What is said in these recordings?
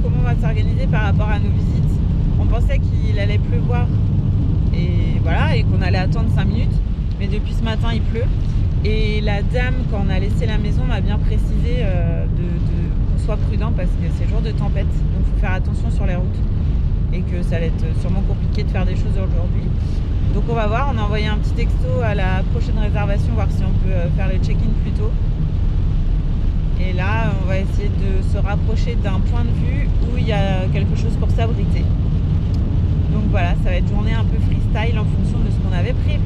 comment on va s'organiser par rapport à nos visites. On pensait qu'il allait pleuvoir et voilà, et qu'on allait attendre 5 minutes, mais depuis ce matin il pleut. Et la dame, quand on a laissé la maison, m'a bien précisé qu'on soit prudent parce que c'est jour de tempête, donc il faut faire attention sur les routes et que ça allait être sûrement compliqué de faire des choses aujourd'hui. Donc on va voir, on a envoyé un petit texto à la prochaine réservation, voir si on peut faire le check-in plus tôt. Et là, on va essayer de se rapprocher d'un point de vue où il y a quelque chose pour s'abriter. Donc voilà, ça va être journée un peu freestyle en fonction de ce qu'on avait prévu.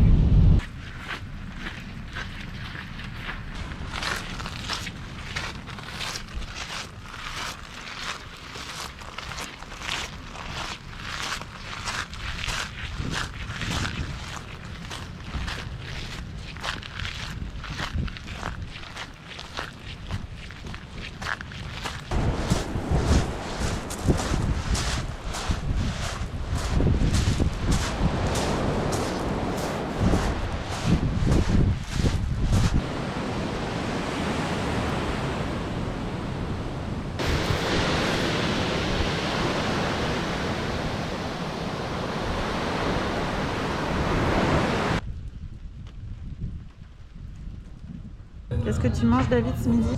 Qu'est-ce que tu manges, David, ce midi?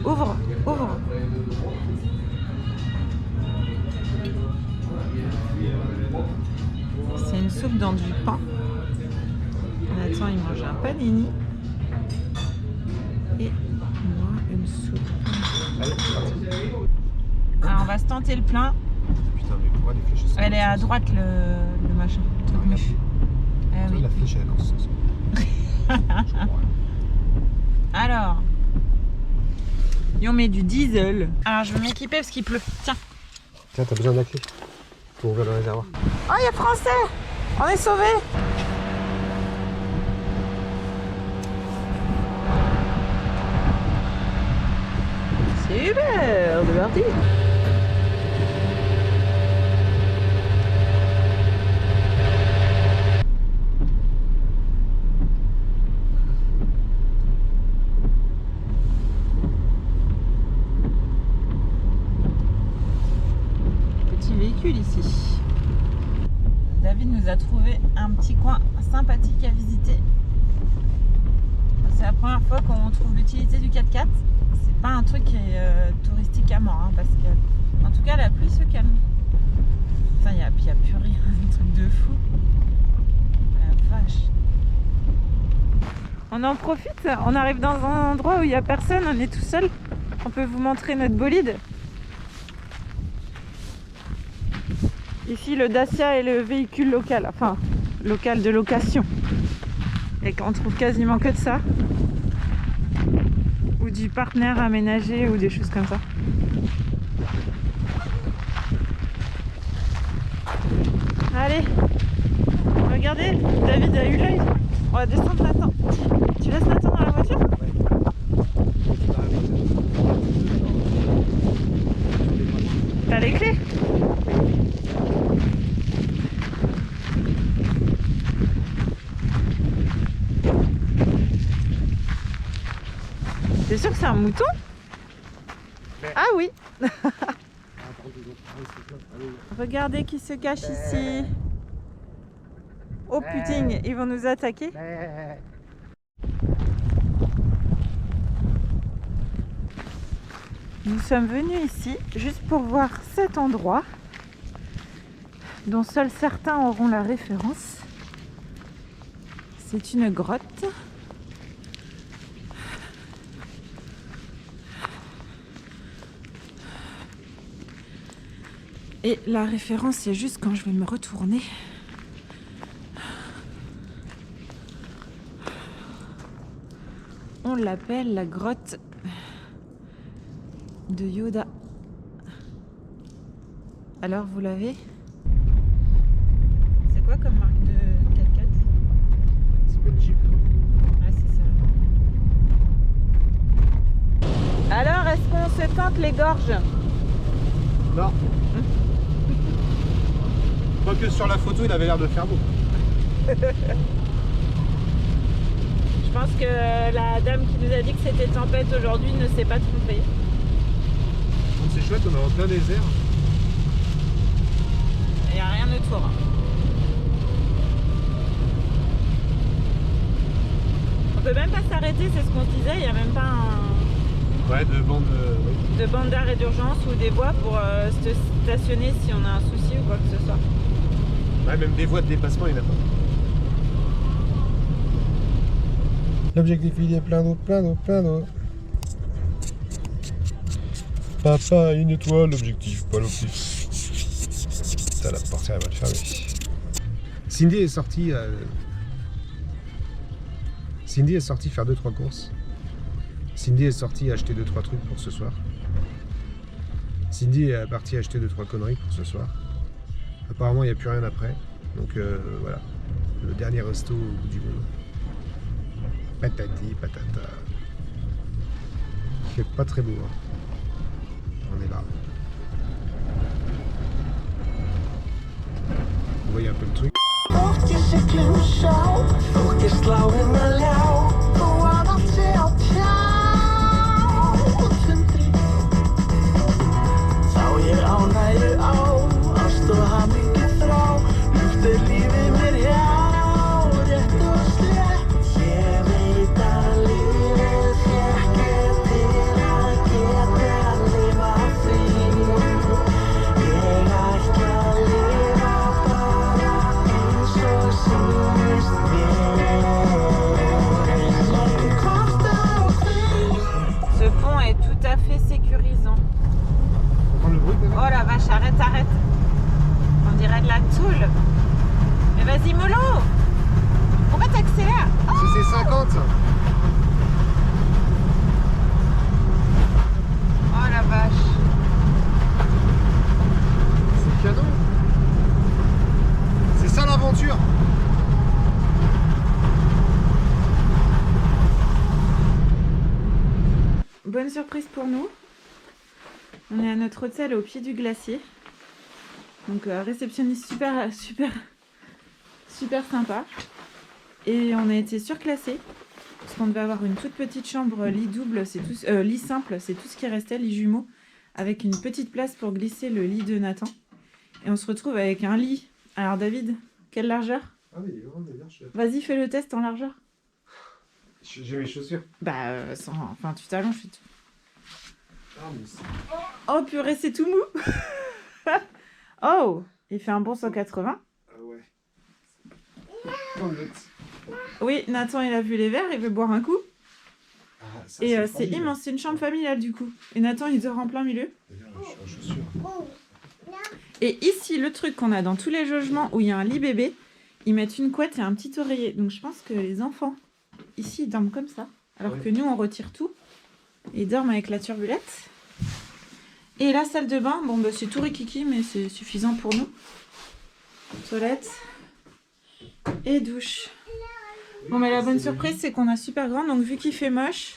Ouvre, ouvre. C'est une soupe dans du pain. Nathan, il mange un panini. Et moi, une soupe. Alors, on va se tenter le plein. Putain, mais pourquoi les flèches sont... Elle est à droite, le machin, le truc mûche. Ah, oui. La flèche, elle est dans ce sens. Alors, et on met du diesel. Alors, je vais m'équiper parce qu'il pleut. Tiens. Tiens, t'as besoin de la clé pour ouvrir le réservoir. Oh, il y a Français! On est sauvés! Super! C'est parti! Ici. David nous a trouvé un petit coin sympathique à visiter. C'est la première fois qu'on trouve l'utilité du 4x4. C'est pas un truc qui est touristique à mort, hein, parce que en tout cas la pluie se calme. Putain, il y a plus rien, un truc de fou. La vache. On en profite, on arrive dans un endroit où il n'y a personne, on est tout seul. On peut vous montrer notre bolide. Ici, le Dacia est le véhicule local, enfin, local de location. Et qu'on trouve quasiment que de ça. Ou du partenaire aménagé ou des choses comme ça. Allez, regardez, David a eu l'œil. On va descendre Nathan. Tu laisses Nathan dans la voiture? T'as les clés? T'es sûr que c'est un mouton? Ah oui. Regardez qui se cache ici. Oh putain, ils vont nous attaquer. Nous sommes venus ici juste pour voir cet endroit dont seuls certains auront la référence. C'est une grotte. Et la référence, c'est juste quand je vais me retourner. On l'appelle la grotte de Yoda. Alors, vous l'avez? C'est quoi comme marque de 4x4? C'est pas une Jeep. Ah, c'est ça. Alors, est-ce qu'on se tente les gorges? Non. Quoique sur la photo, il avait l'air de faire beau. Je pense que la dame qui nous a dit que c'était tempête aujourd'hui ne s'est pas trompée. C'est chouette, on est en plein désert. Il n'y a rien autour. On peut même pas s'arrêter, c'est ce qu'on se disait. Il n'y a même pas Ouais, de bande. Oui. de bande d'arrêt d'urgence ou des voies pour se stationner si on a un souci ou quoi que ce soit. Ouais, même des voies de dépassement, il n'y en a pas. L'objectif, il est plein d'eau, plein d'eau, plein d'eau. Papa, une étoile, l'objectif, pas l'objectif. Putain, la portière, elle va le fermer. Cindy est sortie. Cindy est sortie faire 2-3 courses. Cindy est sortie acheter 2-3 trucs pour ce soir. Cindy est partie acheter 2-3 conneries pour ce soir. Apparemment, il n'y a plus rien après. Donc voilà. Le dernier resto au bout du monde. Patati, patata. Il fait pas très beau. Hein. On est là. Vous voyez un peu le truc. Ce pont est tout à fait sécurisant. Oh la vache, arrête. On dirait de la tôle. Mais vas-y, mollo. Pourquoi t'accélères? C'est 50 ça. Oh la vache. C'est canon. C'est ça l'aventure. Bonne surprise pour nous. On est à notre hôtel au pied du glacier. Donc réceptionniste super sympa. Et on a été surclassé. Parce qu'on devait avoir une toute petite chambre lit double, c'est tout, lit simple, c'est tout ce qui restait, lit jumeau. Avec une petite place pour glisser le lit de Nathan. Et on se retrouve avec un lit. Alors David, quelle largeur? Ah oui, il est vraiment large. Vas-y, fais le test en largeur. J'ai mes chaussures. Bah, enfin, tu t'allonges et tout. Ah, mais c'est... Oh purée, c'est tout mou. Oh, il fait un bon 180. Ah ouais. Oui, Nathan, il a vu les verres, il veut boire un coup. Ah, ça, Et c'est formidable. immense, c'est une chambre familiale du coup. Et Nathan, il dort en plein milieu. D'ailleurs, je suis en chaussures. Et ici, le truc qu'on a dans tous les logements où il y a un lit bébé, ils mettent une couette et un petit oreiller. Donc je pense que les enfants, ici, ils dorment comme ça. Alors Oui. que nous, on retire tout. Et ils dorment avec la turbulette. Et la salle de bain, bon, bah, c'est tout rikiki, mais c'est suffisant pour nous. Toilette et douche. Bon, mais la bonne surprise, c'est qu'on a super grand. Donc vu qu'il fait moche...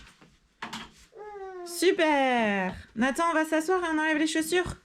Super! Nathan, on va s'asseoir et on enlève les chaussures?